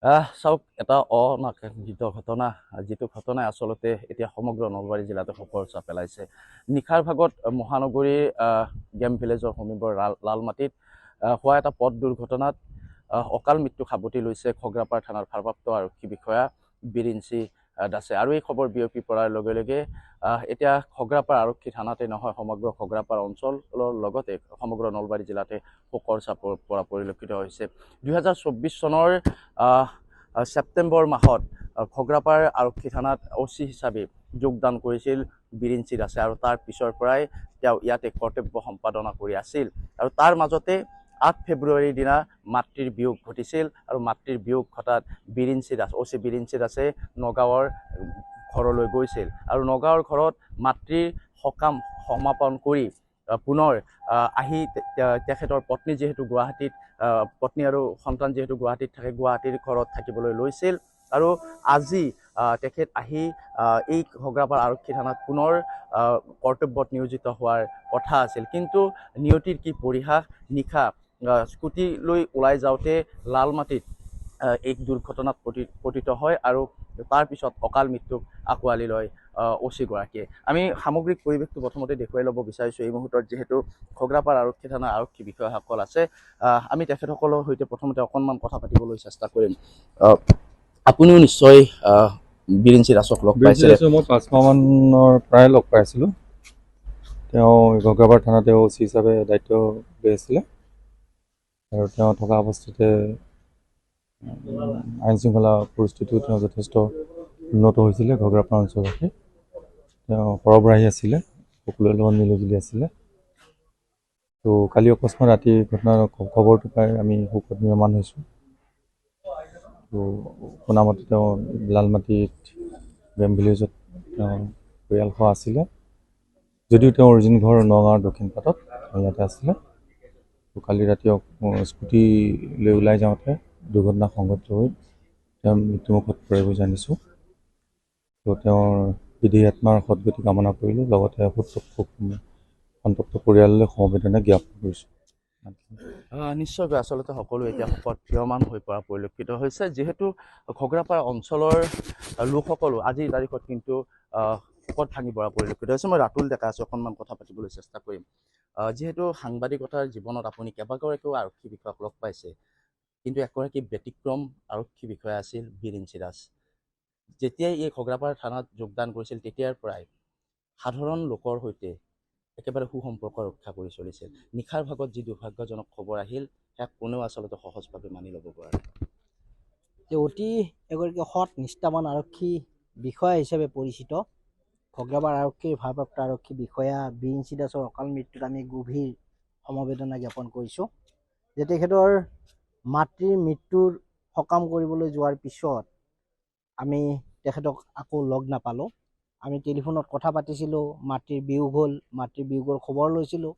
চাওক এটা অনাকাংক্ষিত ঘটনা যিটো ঘটনাই আচলতে এতিয়া সমগ্ৰ নলবাৰী জিলাতে শোকৰ ছাপ পেলাইছে। নিশাৰ ভাগত মহানগৰীৰ গেম ভিলেজৰ সমীপৰ লালমাটিত হোৱা এটা পথ দুৰ্ঘটনাত অকাল মৃত্যু সাৱটি লৈছে খগ্ৰাপাৰ থানাৰ ভাৰপ্ৰাপ্ত আৰক্ষী বিষয়া বিৰিঞ্চি দাসে। আৰু এই খবৰ বিয়পি পৰাৰ লগে লগে এতিয়া খগ্ৰাপাৰ আৰক্ষী থানাতে নহয় সমগ্ৰ খগ্ৰাপাৰ অঞ্চলৰ লগতে সমগ্ৰ নলবাৰী জিলাতে শোকৰ ছাপৰ পৰা পৰিলক্ষিত হৈছে। 2024 চনৰ ছেপ্টেম্বৰ মাহত খগ্ৰাপাৰ আৰক্ষী থানাত OC হিচাপে যোগদান কৰিছিল বিৰিঞ্চি দাসে আৰু তাৰ পিছৰ পৰাই তেওঁ ইয়াতে কৰ্তব্য সম্পাদনা কৰি আছিল। আৰু তাৰ মাজতে 8 ফেব্ৰুৱাৰীৰ দিনা মাতৃৰ বিয়োগ ঘটিছিল আৰু মাতৃৰ বিয়োগ ঘটাত বিৰিঞ্চি দাস OC বিৰিঞ্চি দাসে নগাঁৱৰ ঘৰলৈ গৈছিল আৰু নগাঁৱৰ ঘৰত মাতৃৰ সকাম সমাপন কৰি পুনৰ আহি তেখেতৰ পত্নী যিহেতু গুৱাহাটীত পত্নী আৰু সন্তান যিহেতু গুৱাহাটীত থাকে গুৱাহাটীৰ ঘৰত থাকিবলৈ লৈছিল আৰু আজি তেখেত আহি এই খগ্ৰাপাৰ আৰক্ষী থানাত পুনৰ কৰ্তব্যত নিয়োজিত হোৱাৰ কথা আছিল। কিন্তু নিয়তিৰ কি পৰিহাস, নিশা স্কুটি লৈ ওলাই যাওঁতে লালমাটিত এক দুৰ্ঘটনাত পতিত হয় আৰু তাৰ পিছত অকাল মৃত্যুক আঁকোৱালি লয় OC গৰাকীয়ে। আমি সামগ্ৰিক পৰিৱেশটো প্ৰথমতে দেখুৱাই ল'ব বিচাৰিছোঁ এই মুহূৰ্তত যিহেতু খগ্ৰাপাৰ আৰক্ষী থানাৰ আৰক্ষী বিষয়াসকল আছে। আমি তেখেতসকলৰ সৈতে প্ৰথমতে অকণমান কথা পাতিবলৈ চেষ্টা কৰিম। আপুনিও নিশ্চয় বিৰিঞ্চি দাসক লগ পাইছিলে? মই 5 মাহমানৰ প্ৰায় লগ পাইছিলোঁ। তেওঁ খগ্ৰাপাৰ থানাতে OC হিচাপে দায়িত্ব লৈ আছিলে আৰু তেওঁ থকা অৱস্থাতে আইন শৃংখলা পৰিস্থিতিও তেওঁ যথেষ্ট উন্নত হৈছিলে। খগ্ৰাপাৰ অঞ্চলতে তেওঁ সৰবৰাহী আছিলে, সকলোৰে লগত মিলিজুলি আছিলে। তো কালি অকস্মাত ৰাতি ঘটনাৰ খবৰটো পাই আমি শোকত নিৰ্মাণ হৈছোঁ। তো শুনামতে তেওঁ লালমাটিত গেম ভিলেজত তেওঁ পৰিয়ালসহ আছিলে, যদিও তেওঁ অৰিজিন ঘৰ নগাঁৱৰ দক্ষিণ পাটত ইয়াতে আছিলে। তো কালি ৰাতি স্কুটি লৈ ওলাই যাওঁতে দুৰ্ঘটনা সংঘটিত হৈ তেওঁ মৃত্যুমুখত পৰে বুলি জানিছোঁ। তো তেওঁৰ বিদেহী আত্মাৰ সদ্গতি কামনা কৰিলোঁ, লগতে সন্তপ্ত পৰিয়াললৈ সমবেদনা জ্ঞাপন কৰিছোঁ। নিশ্চয়কৈ আচলতে সকলো এতিয়া শোকত থিয়মান হৈ পৰা পৰিলক্ষিত হৈছে, যিহেতু খগ্ৰাপাৰ অঞ্চলৰ লোকসকলো আজিৰ তাৰিখত কিন্তু শোকত ভাঙি পৰা পৰিলক্ষিত হৈছে। মই ৰাতুল ডেকা আছোঁ, অকণমান কথা পাতিবলৈ চেষ্টা কৰিম। যিহেতু সাংবাদিকতাৰ জীৱনত আপুনি কেইবাগৰাকীও আৰক্ষী বিষয়াক লগ পাইছে, কিন্তু এগৰাকী ব্যতিক্ৰম আৰক্ষী বিষয়া আছিল বিৰিঞ্চি দাস। যেতিয়াই এই খগ্ৰাপাৰ থানাত যোগদান কৰিছিল তেতিয়াৰ পৰাই সাধাৰণ লোকৰ সৈতে একেবাৰে সুসম্পৰ্ক ৰক্ষা কৰি চলিছিল। নিশাৰ ভাগত যি দুৰ্ভাগ্যজনক খবৰ আহিল সেয়া কোনেও আচলতে সহজভাৱে মানি ল'ব পৰা নাই। অতি এগৰাকী সৎ নিষ্ঠাবান আৰক্ষী বিষয়া হিচাপে পৰিচিত খগ্ৰাপাৰ আৰক্ষীৰ ভাৰপ্ৰাপ্ত আৰক্ষী বিষয়া বিৰিঞ্চি দাসৰ অকাল মৃত্যুত আমি গভীৰ সমবেদনা জ্ঞাপন কৰিছোঁ। যে তেখেতৰ মাতৃৰ মৃত্যুৰ সকাম কৰিবলৈ যোৱাৰ পিছত আমি তেখেতক আকৌ লগ নাপালোঁ। আমি টেলিফোনত কথা পাতিছিলোঁ, মাতৃৰ বিয়োগ হ'ল, মাতৃৰ বিয়োগৰ খবৰ লৈছিলোঁ।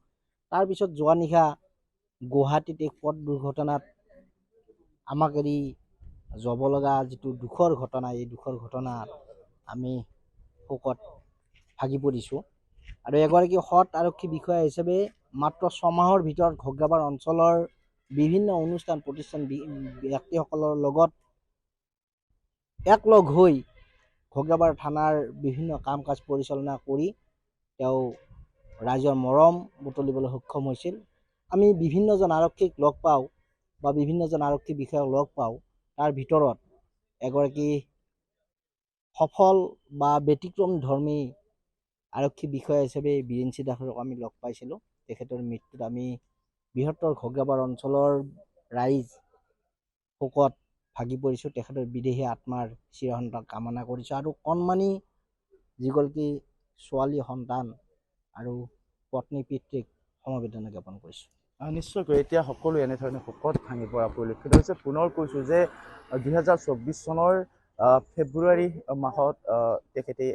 তাৰপিছত যোৱা নিশা গুৱাহাটীত এক পথ দুৰ্ঘটনাত আমাক এৰি যাব লগা যিটো দুখৰ ঘটনা, এই দুখৰ ঘটনাত আমি শোকত ভাগি পৰিছোঁ। আৰু এগৰাকী সৎ আৰক্ষী বিষয়া হিচাপে মাত্ৰ 6 মাহৰ ভিতৰত খগ্ৰাপাৰ অঞ্চলৰ বিভিন্ন অনুষ্ঠান প্ৰতিষ্ঠান ব্যক্তিসকলৰ লগত একলগ হৈ খগ্ৰাপাৰ থানাৰ বিভিন্ন কাম কাজ পৰিচালনা কৰি তেওঁ ৰাইজৰ মৰম বুটলিবলৈ সক্ষম হৈছিল। আমি বিভিন্নজন আৰক্ষীক লগ পাওঁ বা বিভিন্নজন আৰক্ষী বিষয়াক লগ পাওঁ, তাৰ ভিতৰত এগৰাকী সফল বা ব্যতিক্ৰম ধৰ্মী আৰক্ষী বিষয়া হিচাপে বিৰিঞ্চি দাসক আমি লগ পাইছিলোঁ। তেখেতৰ মৃত্যুত আমি বৃহত্তৰ খগ্ৰাপাৰ অঞ্চলৰ ৰাইজ শোকত ভাগি পৰিছোঁ। তেখেতৰ বিদেহী আত্মাৰ চিৰসন্তান কামনা কৰিছোঁ আৰু কণমানি যিগৰাকী ছোৱালী সন্তান আৰু পত্নী পিতৃক সমবেদনা জ্ঞাপন কৰিছোঁ। নিশ্চয়কৈ এতিয়া সকলো এনেধৰণে শোকত ভাঙি পৰা পৰিলক্ষিত হৈছে। পুনৰ কৈছোঁ যে 2024 চনৰ ফেব্ৰুৱাৰী মাহত তেখেতে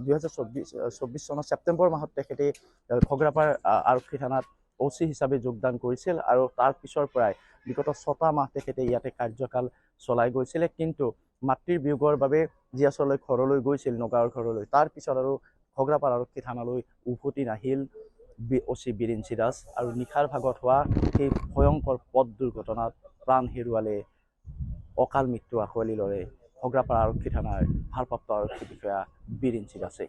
2024 চনৰ ছেপ্টেম্বৰ মাহত তেখেতে খগ্ৰাপাৰ আৰক্ষী থানাত OC হিচাপে যোগদান কৰিছিল আৰু তাৰ পিছৰ পৰাই বিগত 6টা মাহ তেখেতে ইয়াতে কাৰ্যকাল চলাই গৈছিলে। কিন্তু মাতৃৰ বিয়োগৰ বাবে যি আচলতে ঘৰলৈ গৈছিল নগাঁৱৰ ঘৰলৈ, তাৰ পিছত আৰু খগ্ৰাপাৰ আৰক্ষী থানালৈ উভতি নাহিল OC বিৰিঞ্চি দাস আৰু নিশাৰ ভাগত হোৱা সেই ভয়ংকৰ পথ দুৰ্ঘটনাত প্ৰাণ হেৰুৱালে অকাল মৃত্যু আঁকোৱালি ল'লে ঘগ্ৰাপাৰা আৰক্ষী থানাৰ ভাৰপ্ৰাপ্ত আৰক্ষী বিষয়া বীৰ ইঞ্চি দাসে।